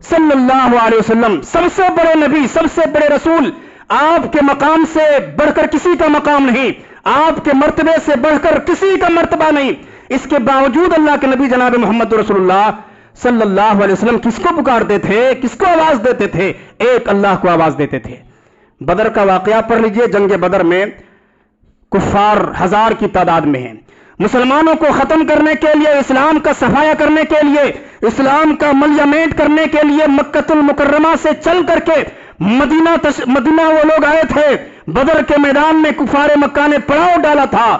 صلی اللہ علیہ وسلم، سب سے بڑے نبی، سب سے بڑے رسول۔ آپ کے مقام سے بڑھ کر کسی کا مقام نہیں، آپ کے مرتبے سے بڑھ کر کسی کا مرتبہ نہیں۔ اس کے باوجود اللہ کے نبی جناب محمد رسول اللہ صلی اللہ علیہ وسلم کس کو پکارتے تھے، کس کو آواز دیتے تھے؟ ایک اللہ کو آواز دیتے تھے۔ بدر کا واقعہ پڑھ لیجئے، جنگ بدر میں کفار 1000 کی تعداد میں ہیں۔ مسلمانوں کو ختم کرنے کے لیے، اسلام کا صفایا کرنے کے لیے، اسلام کا ملیامینٹ کرنے کے لیے مکۃ المکرمہ سے چل کر کے مدینہ وہ لوگ آئے تھے۔ بدر کے میدان میں کفار مکہ نے پڑاؤ ڈالا تھا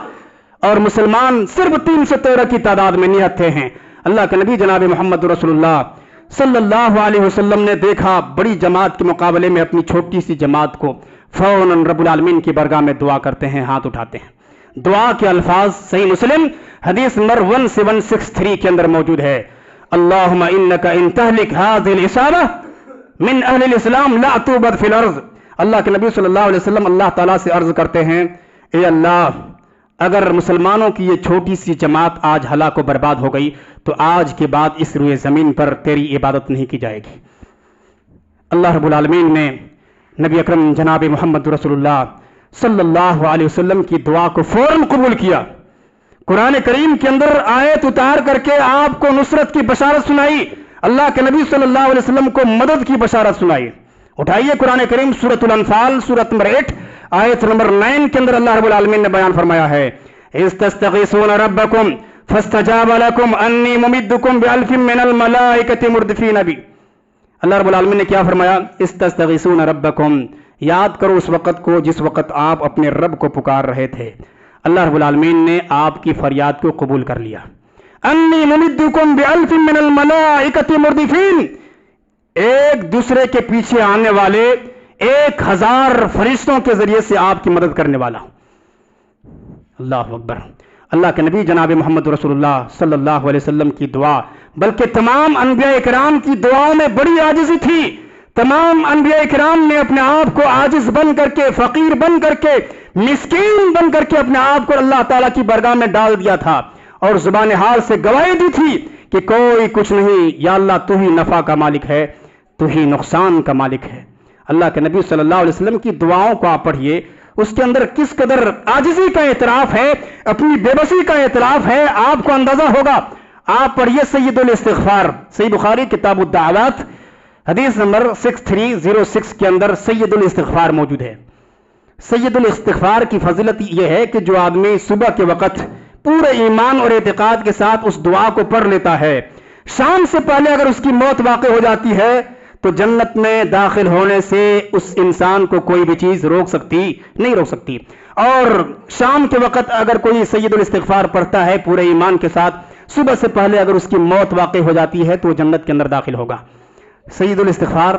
اور مسلمان صرف 313 کی تعداد میں نہتے ہیں۔ اللہ کے نبی جناب محمد رسول اللہ صلی اللہ علیہ وسلم نے دیکھا بڑی جماعت کے مقابلے میں اپنی چھوٹی سی جماعت کو، فوراً رب العالمین کی بارگاہ میں دعا کرتے ہیں، ہاتھ اٹھاتے ہیں۔ دعا کے الفاظ صحیح مسلم حدیث نمبر 1763 کے اندر موجود ہے، اللہم انک ان تہلک هذه العصابہ من اہل الاسلام لا توبد فی الارض۔ اللہ کے نبی صلی اللہ علیہ وسلم اللہ تعالیٰ سے عرض کرتے ہیں، اے اللہ اگر مسلمانوں کی یہ چھوٹی سی جماعت آج ہلاک و برباد ہو گئی تو آج کے بعد اس روئے زمین پر تیری عبادت نہیں کی جائے گی۔ اللہ رب العالمین نے نبی اکرم جناب محمد رسول اللہ صلی اللہ علیہ وسلم کی دعا کو فوراً قبول کیا۔ قرآن کریم کے اندر آیت اتار کر کے آپ کو نصرت کی بشارت سنائی، اللہ کے نبی صلی اللہ علیہ وسلم کو مدد کی بشارت سنائی۔ اٹھائیے قرآن کریم سورۃ الانفال سورۃ نمبر 8 آیت نمبر 9 کے اندر اللہ رب العالمین نے بیان فرمایا ہے، اذ تستغیثون ربکم فاستجاب لکم انی ممدکم بألف من الملائکۃ مردفین بی۔ اللہ رب العالمین نے کیا فرمایا؟ اذ تستغیثون ربکم، یاد کرو اس وقت کو جس وقت آپ اپنے رب کو پکار رہے تھے، اللہ رب العالمین نے آپ کی فریاد کو قبول کر لیا۔ انی ممدکم بألف من الملائکۃ مردفین، ایک دوسرے کے پیچھے آنے والے 1000 فرشتوں کے ذریعے سے آپ کی مدد کرنے والا ہوں۔ اللہ اکبر۔ اللہ کے نبی جناب محمد رسول اللہ صلی اللہ علیہ وسلم کی دعا بلکہ تمام انبیاء کرام کی دعاؤں میں بڑی عاجزی تھی۔ تمام انبیاء کرام نے اپنے آپ کو عاجز بن کر کے، فقیر بن کر کے، مسکین بن کر کے اپنے آپ کو اللہ تعالیٰ کی بارگاہ میں ڈال دیا تھا اور زبان حال سے گواہی دی تھی کہ کوئی کچھ نہیں، یا اللہ تو ہی نفع کا مالک ہے، تو ہی نقصان کا مالک ہے۔ اللہ کے نبی صلی اللہ علیہ وسلم کی دعاؤں کو آپ پڑھیے، اس کے اندر کس قدر عاجزی کا اعتراف ہے، اپنی بے بسی کا اعتراف ہے، آپ کو اندازہ ہوگا۔ آپ پڑھیے سید الاستغفار، صحیح بخاری کتاب الدعوات حدیث نمبر 6306 کے اندر سید الاستغفار موجود ہے۔ سید الاستغفار کی فضیلت یہ ہے کہ جو آدمی صبح کے وقت پورے ایمان اور اعتقاد کے ساتھ اس دعا کو پڑھ لیتا ہے، شام سے پہلے اگر اس کی موت واقع ہو جاتی ہے تو جنت میں داخل ہونے سے اس انسان کو کوئی بھی چیز نہیں روک سکتی۔ اور شام کے وقت اگر کوئی سید الاستغفار پڑھتا ہے پورے ایمان کے ساتھ، صبح سے پہلے اگر اس کی موت واقع ہو جاتی ہے تو وہ جنت کے اندر داخل ہوگا۔ سید الاستغفار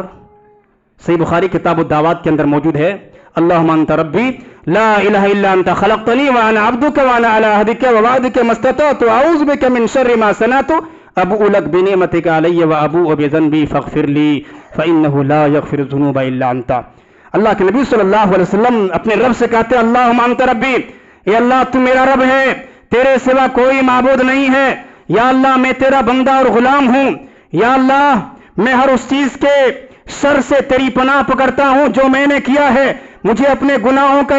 صحیح بخاری کتاب الدعوات کے اندر موجود ہے۔ اللہم انت ربی لا الہ الا انت خلقتنی وانا عبدک وانا علی عہدک ووعدک ما استطعت اعوذ بک من شر ما صنعت ابوء لک بنعمتک علی وابوء بذنبی فاغفر لی فانہ لا یغفر الذنوب الا انت۔ اللہ کے نبی صلی اللہ علیہ وسلم اپنے رب سے کہتے ہیں اللہم انت ربی، اے اللہ تو میرا رب ہے، تیرے سوا کوئی معبود نہیں ہے، یا اللہ میں تیرا بندہ اور غلام ہوں، یا اللہ میں ہر اس چیز کے شر سے تیری پناہ پکڑتا ہوں جو میں نے کیا ہے، مجھے اپنے گناہوں کا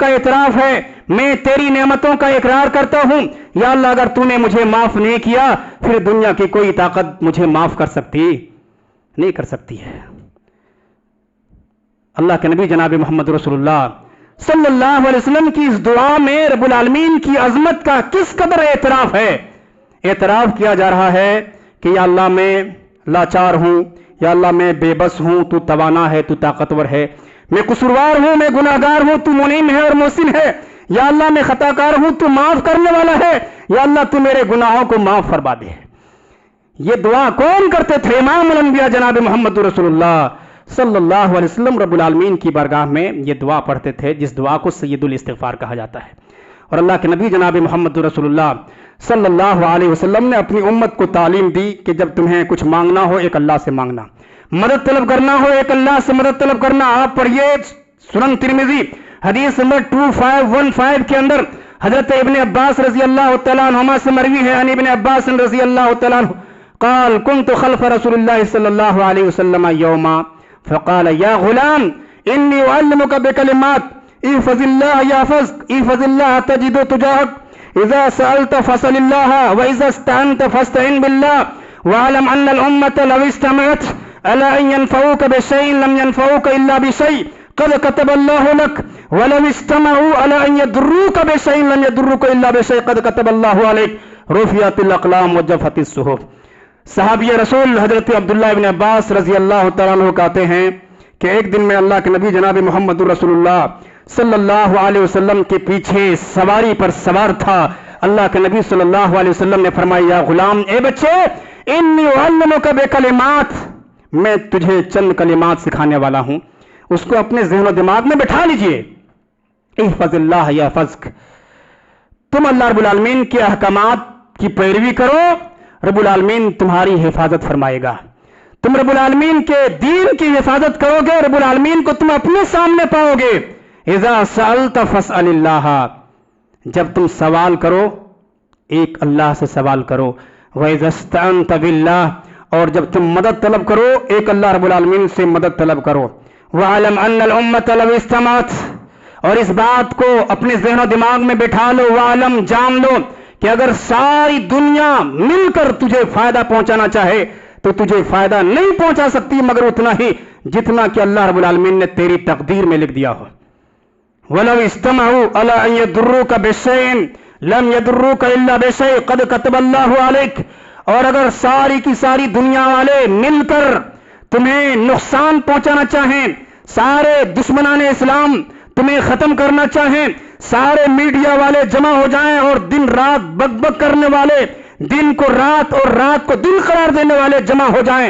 اعتراف ہے، میں تیری نعمتوں کا اقرار کرتا ہوں، یا اللہ اگر تو نے مجھے معاف نہیں کیا پھر دنیا کی کوئی طاقت مجھے معاف نہیں کر سکتی ہے۔ اللہ کے نبی جناب محمد رسول اللہ صلی اللہ علیہ وسلم کی اس دعا میں رب العالمین کی عظمت کا کس قدر اعتراف ہے۔ اعتراف کیا جا رہا ہے کہ یا اللہ میں لاچار ہوں، یا اللہ میں بے بس ہوں، تو توانا ہے، تو طاقتور ہے، میں قصوروار ہوں، میں گناہگار ہوں، تو منعم ہے اور محسن ہے، یا اللہ میں خطا کار ہوں، تو معاف کرنے والا ہے، یا اللہ تو میرے گناہوں کو معاف فرما دے۔ یہ دعا کون کرتے تھے؟ امام الانبیاء جناب محمد رسول اللہ صلی اللہ علیہ وسلم رب العالمین کی بارگاہ میں یہ دعا پڑھتے تھے، جس دعا کو سید الاستغفار کہا جاتا ہے۔ اور اللہ کے نبی جناب محمد رسول اللہ صلی اللہ علیہ وسلم نے اپنی امت کو تعلیم دی کہ جب تمہیں کچھ مانگنا ہو ایک اللہ سے مانگنا، مدد طلب کرنا ہو ایک اللہ سے مدد طلب کرنا۔ آپ پڑھیے سنن ترمذی حدیث نمبر 2515 کے اندر حضرت ابن عباس رضی اللہ تعالیٰ عنہما سے مروی ہے، عن ابن عباس رضی اللہ تعالیٰ عنہ قال كنت خلف رسول الله صلى الله عليه وسلم يوما فقال يا غلام إني أعلمك بكلمات احفظ الله يحفظك احفظ الله تجده تجاهك إذا سألت فاسأل الله وإذا استعنت فاستعن بالله واعلم أن الأمة لو استمعت على أن ينفعوك بشيء لم ينفعوك إلا بشيء قد كتب الله لك ولو استمعوا على أن يضروك بشيء لم يضروك إلا بشيء قد كتب الله عليك رفعت الأقلام وجفت الصحف۔ صحابی رسول حضرت عبداللہ ابن عباس رضی اللہ تعالیٰ عنہ کہتے ہیں کہ ایک دن میں اللہ کے نبی جناب محمد رسول اللہ صلی اللہ علیہ وسلم کے پیچھے سواری پر سوار تھا۔ اللہ کے نبی صلی اللہ علیہ وسلم نے فرمایا یا غلام، اے بچے، انی اعلمک بکلمات، میں تجھے چند کلمات سکھانے والا ہوں، اس کو اپنے ذہن و دماغ میں بٹھا لیجئے۔ احفظ اللہ یحفظک، تم اللہ رب العالمین کے احکامات کی پیروی کرو، رب العالمین تمہاری حفاظت فرمائے گا۔ تم رب العالمین کے دین کی حفاظت کرو گے، رب العالمین کو تم اپنے سامنے پاؤ گے۔ اذا سألت فاسأل اللہ، جب تم سوال کرو ایک اللہ سے سوال کرو۔ وإذا استعنت باللہ، اور جب تم مدد طلب کرو ایک اللہ رب العالمین سے مدد طلب کرو۔ وعلم ان الامة لو استمعت، اور اس بات کو اپنے ذہن و دماغ میں بٹھا لو، وعلم، جان لو کہ اگر ساری دنیا مل کر تجھے فائدہ پہنچانا چاہے تو تجھے فائدہ نہیں پہنچا سکتی مگر اتنا ہی جتنا کہ اللہ رب العالمین نے تیری تقدیر میں لکھ دیا ہو۔ وَلَوْ اسْتَمَعُوا عَلَىٰ أَن يَضُرُّوكَ بِشَيْءٍ لَمْ يَضُرُّوكَ إِلَّا بِشَيْءٍ قَدْ كَتَبَ اللَّهُ عَلَيْكَ، اور اگر ساری کی ساری دنیا والے مل کر تمہیں نقصان پہنچانا چاہیں، سارے دشمنان اسلام تمہیں ختم کرنا چاہیں، سارے میڈیا والے جمع ہو جائیں اور دن رات بک بک کرنے والے، دن کو رات اور رات کو دن قرار دینے والے جمع ہو جائیں،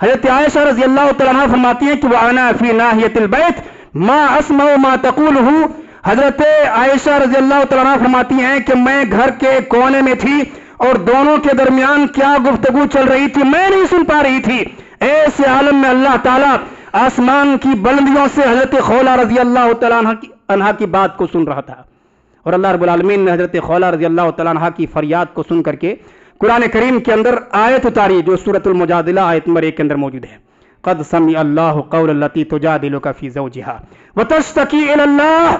حضرت عائشہ رضی اللہ تعالیٰ عنہ فرماتی ہیں کہ وَأَنَا فِي نَاحِيَةِ الْبَيْتِ مَا أَسْمَعُ مَا تَقُولُهُ. حضرت عائشہ رضی اللہ تعالیٰ عنہ فرماتی ہیں کہ میں گھر کے کونے میں تھی اور دونوں کے درمیان کیا گفتگو چل رہی تھی میں نہیں سن پا رہی تھی. ایسے عالم میں اللہ تعالیٰ آسمان کی بلندیوں سے حضرت خولہ رضی اللہ تعالیٰ عنہ کی بات کو سن رہا تھا، اور اللہ رب العالمین نے حضرت خولہ رضی اللہ تعالیٰ عنہ کی فریاد کو سن کر کے قرآن کریم کے اندر آیت اتاری جو سورۃ المجادلہ آیت نمبر 1 کے اندر موجود ہے. قد سمع اللہ قول التی تجادلک فی زوجہا وتشتکی الی اللہ.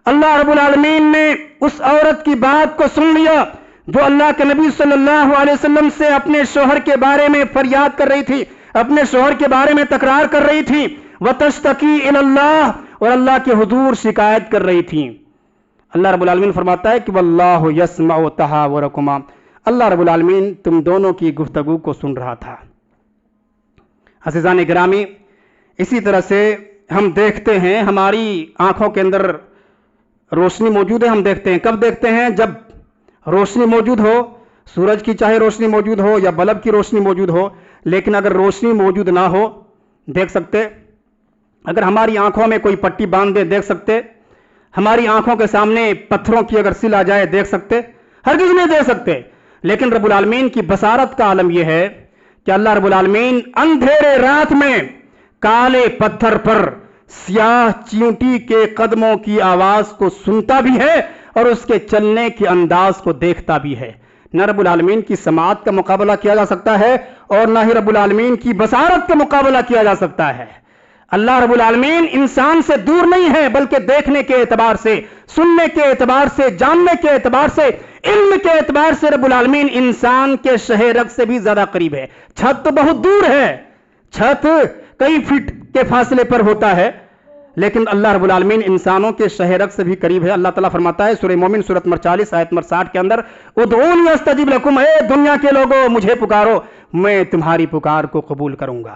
اللہ رب العالمین نے اس عورت کی بات کو سن لیا جو اللہ کے نبی صلی اللہ علیہ وسلم سے اپنے شوہر کے بارے میں فریاد کر رہی تھی، اپنے شوہر کے بارے میں تکرار کر رہی تھی. وتشتکی الی اللہ، اور اللہ کے حضور شکایت کر رہی تھی. اللہ رب العالمین فرماتا ہے کہ واللہ یسمع تحاورکما، اللہ رب العالمین تم دونوں کی گفتگو کو سن رہا تھا. عزیزان گرامی، اسی طرح سے ہم دیکھتے ہیں ہماری آنکھوں کے اندر روشنی موجود ہے. ہم دیکھتے ہیں، کب دیکھتے ہیں؟ جب روشنی موجود ہو، سورج کی چاہے روشنی موجود ہو یا بلب کی روشنی موجود ہو. لیکن اگر روشنی موجود نہ ہو دیکھ سکتے؟ اگر ہماری آنکھوں میں کوئی پٹی باندھ دے دیکھ سکتے؟ ہماری آنکھوں کے سامنے پتھروں کی اگر سل آ جائے دیکھ سکتے؟ ہرگز نہیں دیکھ سکتے. لیکن رب العالمین کی بصارت کا عالم یہ ہے کہ اللہ رب العالمین اندھیرے رات میں کالے پتھر پر سیاہ چیونٹی کے قدموں کی آواز کو سنتا بھی ہے اور اس کے چلنے کے انداز کو دیکھتا بھی ہے. نہ رب العالمین کی سماعت کا مقابلہ کیا جا سکتا ہے اور نہ ہی رب العالمین کی بصارت کا مقابلہ کیا جا سکتا ہے. اللہ رب العالمین انسان سے دور نہیں ہے، بلکہ دیکھنے کے اعتبار سے، سننے کے اعتبار سے، جاننے کے اعتبار سے، علم کے اعتبار سے رب العالمین انسان کے شہ رگ سے بھی زیادہ قریب ہے. چھت تو بہت دور ہے، چھت کئی فٹ کے فاصلے پر ہوتا ہے، لیکن اللہ رب العالمین انسانوں کے شہ رگ سے بھی قریب ہے. اللہ تعالیٰ فرماتا ہے سورہ مومن سورۃ نمبر 40 آیت نمبر 60 کے اندر ادعونی استجب لکم، اے دنیا کے لوگوں مجھے پکارو میں تمہاری پکار کو قبول کروں گا.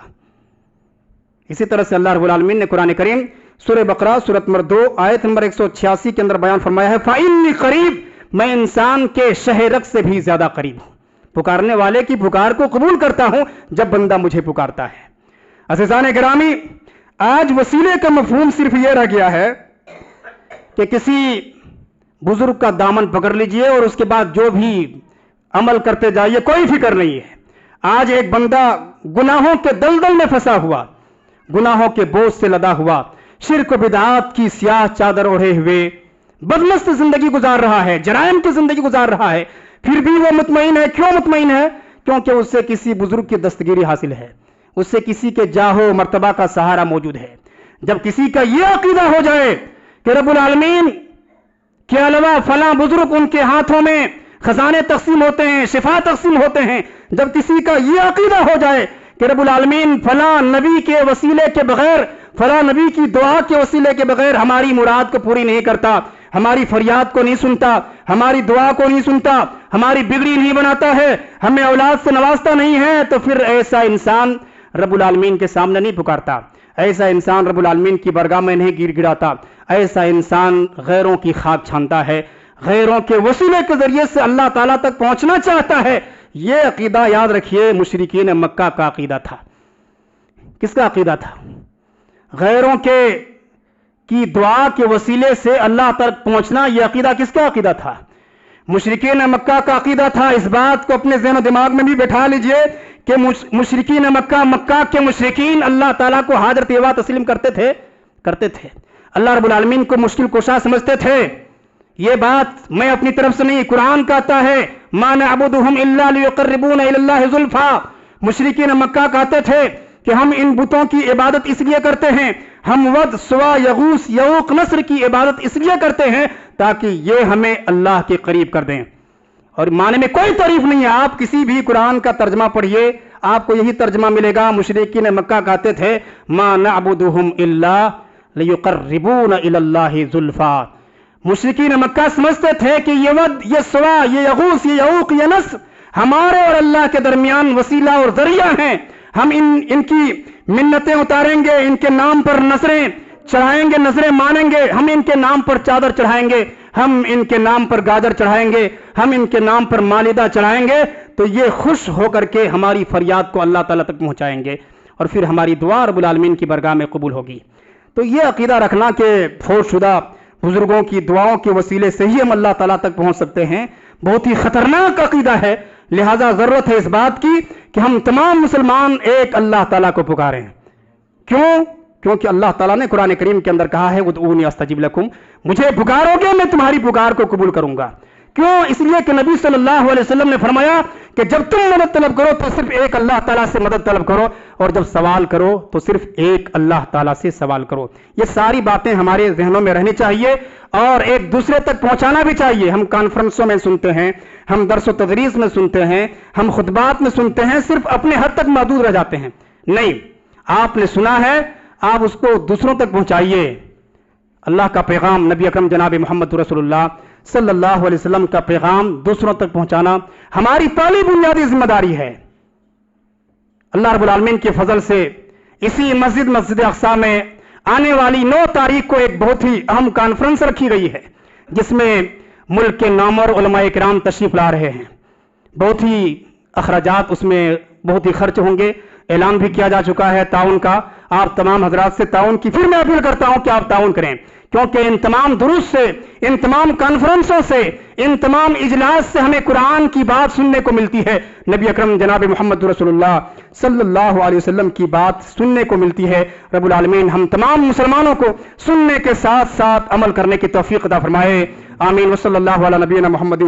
اسی طرح سے اللہ رب العالمین نے قرآن کریم سورہ بقرہ سورۃ نمبر 2 آیت نمبر 186 کے اندر بیان فرمایا ہے فَإِنِّي قریب، میں انسان کے شہ رگ سے بھی زیادہ قریب ہوں، پکارنے والے کی پکار کو قبول کرتا ہوں جب بندہ مجھے پکارتا ہے. عزیزان گرامی، آج وسیلے کا مفہوم صرف یہ رہ گیا ہے کہ کسی بزرگ کا دامن پکڑ لیجئے اور اس کے بعد جو بھی عمل کرتے جائیے، کوئی فکر نہیں ہے. آج ایک بندہ گناہوں کے دلدل میں پھنسا ہوا، گناہوں کے بوجھ سے لدا ہوا، شرک و بدعات کی سیاہ چادر اوڑھے ہوئے بدمست زندگی گزار رہا ہے، جرائم کی زندگی گزار رہا ہے. پھر بھی وہ مطمئن ہے. کیوں مطمئن ہے؟ کیونکہ اس سے کسی بزرگ کی دستگیری حاصل ہے، اس سے کسی کے جاہ و مرتبہ کا سہارا موجود ہے. جب کسی کا یہ عقیدہ ہو جائے کہ رب العالمین کے علاوہ فلاں بزرگ ان کے ہاتھوں میں خزانے تقسیم ہوتے ہیں، شفا تقسیم ہوتے ہیں، جب کسی کا یہ عقیدہ ہو جائے کہ رب العالمین فلاں نبی کے وسیلے کے بغیر، فلاں نبی کی دعا کے وسیلے کے بغیر ہماری مراد کو پوری نہیں کرتا، ہماری فریاد کو نہیں سنتا، ہماری دعا کو نہیں سنتا، ہماری بگڑی نہیں بناتا ہے، ہمیں اولاد سے نوازتا نہیں ہے، تو پھر ایسا انسان رب العالمین کے سامنے نہیں پکارتا، ایسا انسان رب العالمین کی برگاہ میں نہیں گیر گراتا، ایسا انسان غیروں کی خاک چھانتا ہے، غیروں کے وسیلے کے ذریعے سے اللہ تعالیٰ تک پہنچنا چاہتا ہے. یہ عقیدہ یاد رکھیے مشرکین مکہ کا عقیدہ تھا. کس کا عقیدہ تھا؟ غیروں کی دعا کے وسیلے سے اللہ تک پہنچنا. یہ عقیدہ کس کا عقیدہ تھا؟ مشرکین مکہ کا عقیدہ تھا. اس بات کو اپنے ذہن و دماغ میں بھی بٹھا لیجئے کہ مشرکین مکہ کے مشرکین اللہ تعالیٰ کو حاضر تیوا تسلیم کرتے تھے، اللہ رب العالمین کو مشکل کشا سمجھتے تھے. یہ بات میں اپنی طرف سے نہیں، قرآن کہتا ہے ما نعبدہم الا لیقربونا الی اللہ زلفا. مشرکین مکہ کہتے تھے کہ ہم ان بتوں کی عبادت اس لیے کرتے ہیں، ہم ود سوا یغوث یعوق نصر کی عبادت اس لیے کرتے ہیں تاکہ یہ ہمیں اللہ کے قریب کر دیں. اور معنی میں کوئی تعریف نہیں ہے. آپ کسی بھی قرآن کا ترجمہ پڑھیے، آپ کو یہی ترجمہ ملے گا. مشرکین مکہ کہتے تھے ما نعبدہم الا لیقربونا الی اللہ زلفا. مشرکین مکہ سمجھتے تھے کہ یہ ود، یہ سوا، یہ یغوث، یہ یعوق، یہ نصر ہمارے اور اللہ کے درمیان وسیلہ اور ذریعہ ہیں. ہم ان کی منتیں اتاریں گے، ان کے نام پر نظریں چڑھائیں گے، نظریں مانیں گے، ہم ان کے نام پر چادر چڑھائیں گے، ہم ان کے نام پر گاجر چڑھائیں گے، ہم ان کے نام پر مالیدہ چڑھائیں گے، تو یہ خوش ہو کر کے ہماری فریاد کو اللہ تعالیٰ تک پہنچائیں گے. اور پھر ہماری دعا رب العالمین کی برگاہ میں قبول ہوگی۔ تو یہ عقیدہ رکھنا کہ فوت شدہ بزرگوں کی دعاؤں کے وسیلے سے ہی ہم اللہ تعالیٰ تک پہنچ سکتے ہیں، بہت ہی خطرناک عقیدہ ہے۔ لہٰذا ضرورت ہے اس بات کی کہ ہم تمام مسلمان ایک اللہ تعالیٰ کو پکاریں۔ کیونکہ اللہ تعالیٰ نے قرآن کریم کے اندر کہا ہے ادعونی استجب لکم، مجھے پکارو گے میں تمہاری پکار کو قبول کروں گا۔ کیوں؟ اس لیے کہ نبی صلی اللہ علیہ وسلم نے فرمایا کہ جب تم مدد طلب کرو تو صرف ایک اللہ تعالیٰ سے مدد طلب کرو، اور جب سوال کرو تو صرف ایک اللہ تعالیٰ سے سوال کرو۔ یہ ساری باتیں ہمارے ذہنوں میں رہنی چاہیے اور ایک دوسرے تک پہنچانا بھی چاہیے۔ ہم کانفرنسوں میں سنتے ہیں، ہم درس و تدریس میں سنتے ہیں، ہم خطبات میں سنتے ہیں، صرف اپنے حد تک محدود رہ جاتے ہیں۔ نہیں، آپ نے سنا ہے، آپ اس کو دوسروں تک پہنچائیے۔ اللہ کا پیغام، نبی اکرم جناب محمد رسول اللہ صلی اللہ علیہ وسلم کا پیغام دوسروں تک پہنچانا ہماری پہلی بنیادی ذمہ داری ہے۔ اللہ رب العالمین کے فضل سے اسی مسجد اقصیٰ میں آنے والی 9 تاریخ کو ایک بہت ہی اہم کانفرنس رکھی گئی ہے، جس میں ملک کے نامور علماء کرام تشریف لا رہے ہیں۔ بہت ہی اخراجات اس میں بہت ہی خرچ ہوں گے، اعلان بھی کیا جا چکا ہے تعاون کا۔ آپ تمام حضرات سے تعاون کی پھر میں اپیل کرتا ہوں کہ آپ تعاون کریں، کیونکہ ان تمام دروس سے، ان تمام کانفرنسوں سے، ان تمام اجلاس سے ہمیں قرآن کی بات سننے کو ملتی ہے، نبی اکرم جناب محمد رسول اللہ صلی اللہ علیہ وسلم کی بات سننے کو ملتی ہے۔ رب العالمین ہم تمام مسلمانوں کو سننے کے ساتھ ساتھ عمل کرنے کی توفیق عطا فرمائے، آمین۔ وصلی اللہ علی نبینا محمد